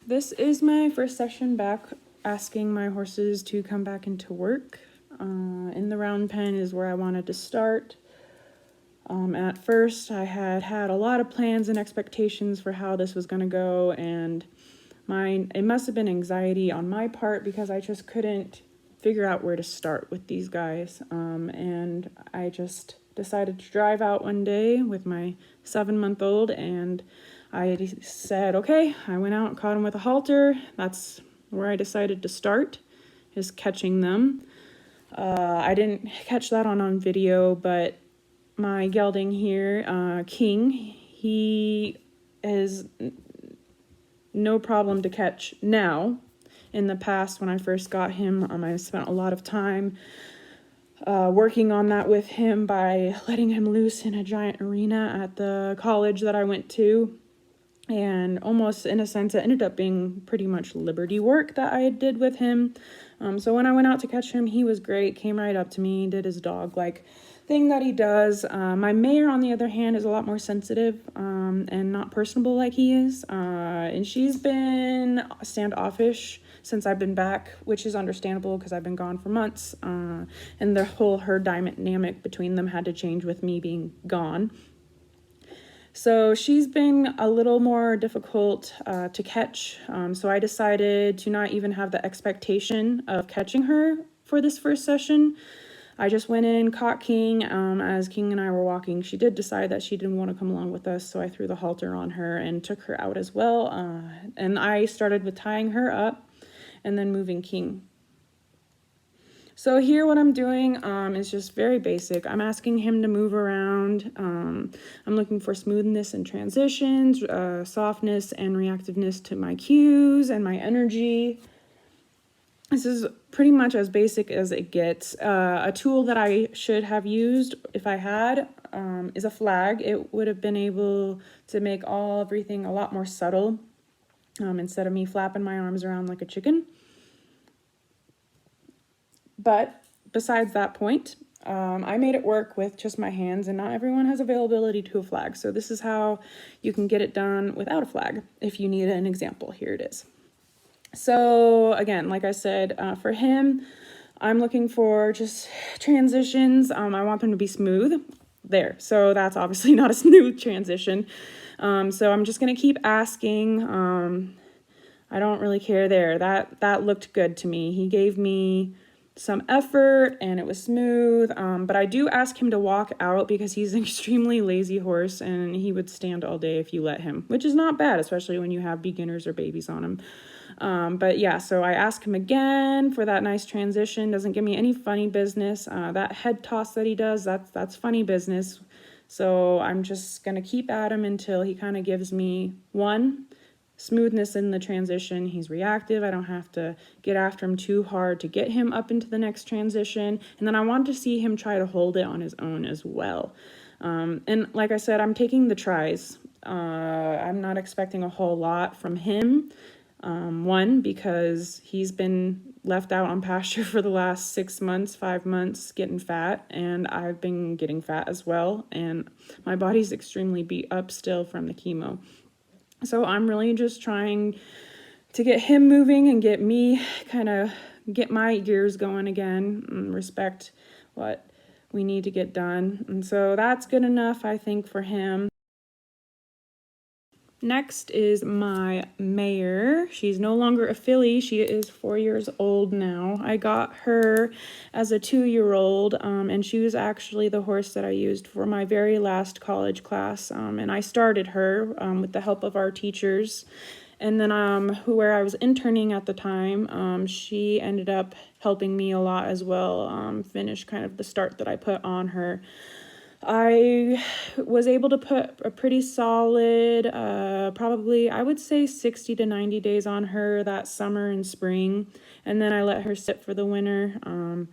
This is my first session back asking my horses to come back into work. In the round pen is where I wanted to start. At first, I had a lot of plans and expectations for how this was going to go, and it must have been anxiety on my part because I just couldn't figure out where to start with these guys. And I just decided to drive out one day with my 7-month-old, and I said, okay, I went out and caught him with a halter. That's where I decided to start, is catching them. I didn't catch that on video, but my gelding here, King, he is no problem to catch now. In the past, when I first got him, I spent a lot of time working on that with him by letting him loose in a giant arena at the college that I went to. And almost in a sense, it ended up being pretty much liberty work that I did with him. So when I went out to catch him, he was great, came right up to me, did his dog-like thing that he does. My mare, on the other hand, is a lot more sensitive and not personable like he is. And she's been standoffish since I've been back, which is understandable because I've been gone for months. And the whole herd dynamic between them had to change with me being gone. So she's been a little more difficult to catch. So I decided to not even have the expectation of catching her for this first session. I just went in, caught King. As King and I were walking, she did decide that she didn't want to come along with us, so I threw the halter on her and took her out as well. And I started with tying her up and then moving King. So here what I'm doing is just very basic. I'm asking him to move around. I'm looking for smoothness and transitions, softness and reactiveness to my cues and my energy. This is pretty much as basic as it gets. A tool that I should have used if I had is a flag. It would have been able to make everything a lot more subtle instead of me flapping my arms around like a chicken. But besides that point, I made it work with just my hands, and not everyone has availability to a flag. So this is how you can get it done without a flag. If you need an example, here it is. So again, like I said, for him, I'm looking for just transitions. I want them to be smooth. There. So that's obviously not a smooth transition. So I'm just going to keep asking. I don't really care there. That looked good to me. He gave me some effort and it was smooth, but I do ask him to walk out because he's an extremely lazy horse and he would stand all day if you let him, which is not bad, especially when you have beginners or babies on him. But yeah, so I ask him again for that nice transition. Doesn't give me any funny business. That head toss that he does, that's funny business. So I'm just gonna keep at him until he kind of gives me one, smoothness in the transition. He's reactive. I don't have to get after him too hard to get him up into the next transition. And then I want to see him try to hold it on his own as well. And like I said, I'm taking the tries. I'm not expecting a whole lot from him. One, because he's been left out on pasture for the last 6 months, 5 months, getting fat, and I've been getting fat as well. And my body's extremely beat up still from the chemo. So I'm really just trying to get him moving and get me get my gears going again and respect what we need to get done. And so that's good enough, I think, for him. Next is my mare. She's no longer a filly. She is 4 years old now. I got her as a 2-year-old, and she was actually the horse that I used for my very last college class. And I started her with the help of our teachers. And then where I was interning at the time, she ended up helping me a lot as well, finish kind of the start that I put on her. I was able to put a pretty solid, probably, I would say 60 to 90 days on her that summer and spring. And then I let her sit for the winter.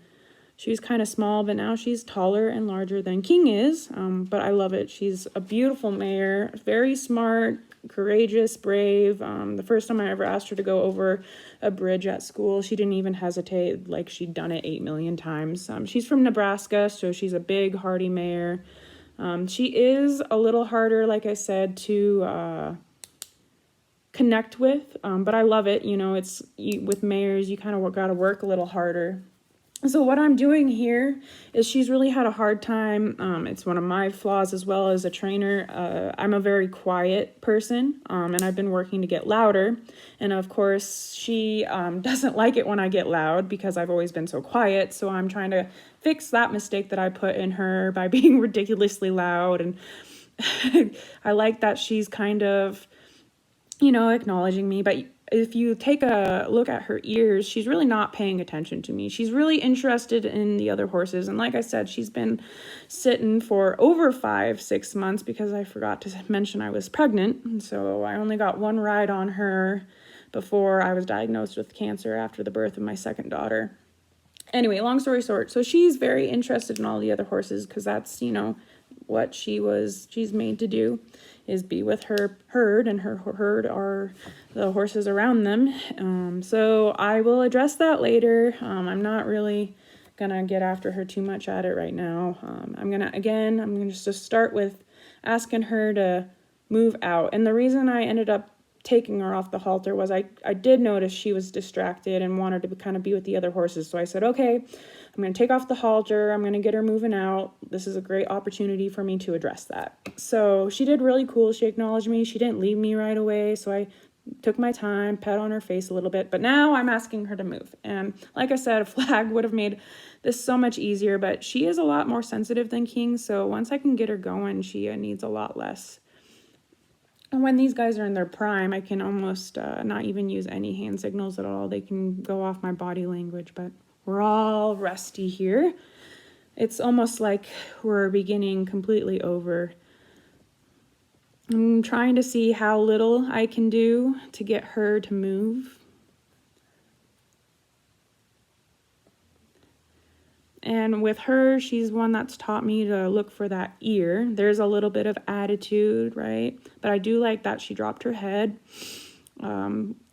She was kind of small, but now she's taller and larger than King is. But I love it. She's a beautiful mare, very smart, courageous, brave. The first time I ever asked her to go over a bridge at school, she didn't even hesitate, like she'd done it 8 million times. She's from Nebraska, so she's a big, hardy mare. She is a little harder, like I said, to connect with, but I love it. With mares, you kind of got to work a little harder. So what I'm doing here is she's really had a hard time. It's one of my flaws as well as a trainer. I'm a very quiet person, and I've been working to get louder. And of course, she doesn't like it when I get loud because I've always been so quiet. So I'm trying to fix that mistake that I put in her by being ridiculously loud. And I like that she's kind of, acknowledging me. But if you take a look at her ears, she's really not paying attention to me. She's really interested in the other horses. And like I said, she's been sitting for over 5-6 months because I forgot to mention I was pregnant. And so I only got one ride on her before I was diagnosed with cancer after the birth of my second daughter. Anyway, long story short, so she's very interested in all the other horses because that's, what she's made to do, is be with her herd, and her herd are the horses around them. So I will address that later. I'm not really gonna get after her too much at it right now. I'm gonna just start with asking her to move out. And the reason I ended up taking her off the halter was I did notice she was distracted and wanted to kind of be with the other horses. So I said, okay, I'm going to take off the halter. I'm going to get her moving out. This is a great opportunity for me to address that. So she did really cool. She acknowledged me. She didn't leave me right away. So I took my time, pet on her face a little bit. But now I'm asking her to move. And like I said, a flag would have made this so much easier. But she is a lot more sensitive than King. So once I can get her going, she needs a lot less. And when these guys are in their prime, I can almost not even use any hand signals at all. They can go off my body language, but we're all rusty here. It's almost like we're beginning completely over. I'm trying to see how little I can do to get her to move. And with her, she's one that's taught me to look for that ear. There's a little bit of attitude, right? But I do like that she dropped her head.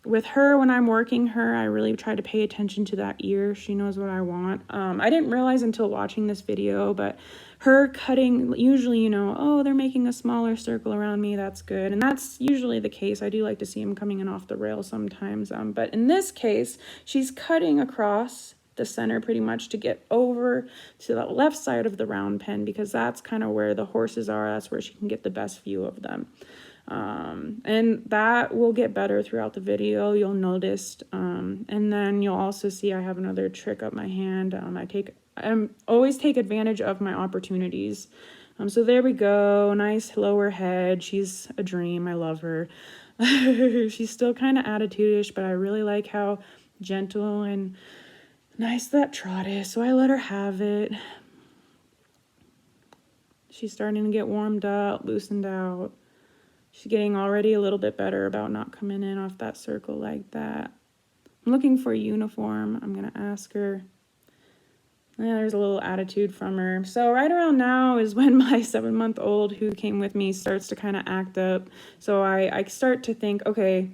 With her, when I'm working her, I really try to pay attention to that ear. She knows what I want. I didn't realize until watching this video, but her cutting, usually, oh, they're making a smaller circle around me. That's good. And that's usually the case. I do like to see them coming in off the rail sometimes. But in this case, she's cutting across the center pretty much to get over to the left side of the round pen, because that's kind of where the horses are. That's where she can get the best view of them. And that will get better throughout the video, you'll notice. And then you'll also see I have another trick up my hand. I always take advantage of my opportunities. So there we go. Nice lower head. She's a dream. I love her. She's still kind of attitude-ish, but I really like how gentle and nice that trot is. So I let her have it. She's starting to get warmed up, loosened out. She's getting already a little bit better about not coming in off that circle like that. I'm looking for a uniform. I'm going to ask her. Yeah, there's a little attitude from her. So right around now is when my 7-month-old who came with me starts to kind of act up. So I start to think, okay,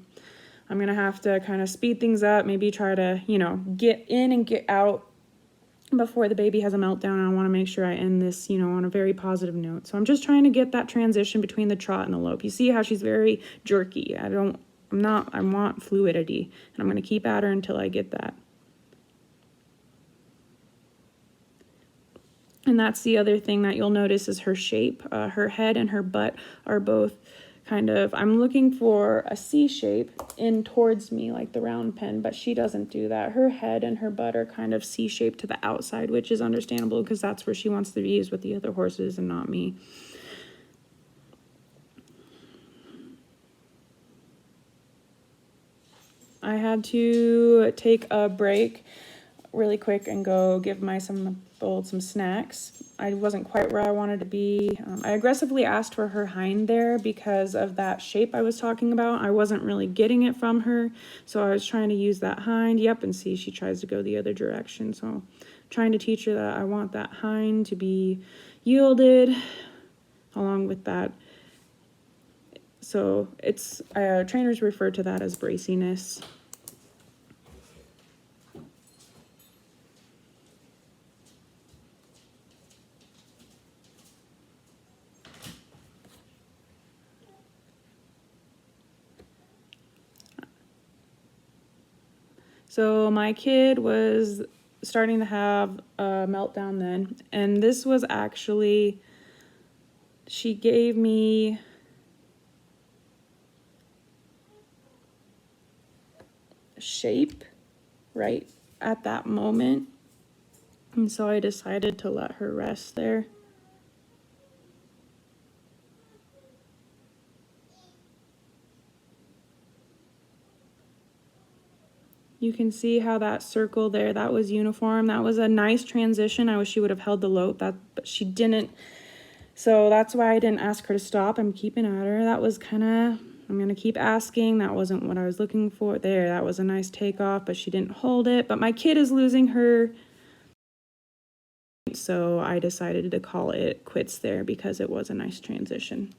I'm going to have to kind of speed things up, maybe try to, get in and get out before the baby has a meltdown. I want to make sure I end this, on a very positive note. So I'm just trying to get that transition between the trot and the lope. You see how she's very jerky. I want fluidity, and I'm going to keep at her until I get that. And that's the other thing that you'll notice is her shape. Her head and her butt are both kind of, I'm looking for a C shape in towards me like the round pen, but she doesn't do that. Her head and her butt are kind of C shaped to the outside, which is understandable because that's where she wants to be, is with the other horses and not me. I had to take a break really quick and go give my some snacks. I wasn't quite where I wanted to be. I aggressively asked for her hind there because of that shape I was talking about. I wasn't really getting it from her, so I was trying to use that hind. Yep, and see, she tries to go the other direction. So trying to teach her that I want that hind to be yielded along with that. So it's trainers refer to that as braciness. So my kid was starting to have a meltdown then, and this was actually, she gave me shape right at that moment, and so I decided to let her rest there. You can see how that circle there, that was uniform. That was a nice transition. I wish she would have held the lope, but she didn't. So that's why I didn't ask her to stop. I'm keeping at her. That was kind of, I'm going to keep asking. That wasn't what I was looking for there. That was a nice takeoff, but she didn't hold it. But my kid is losing her. So I decided to call it quits there because it was a nice transition.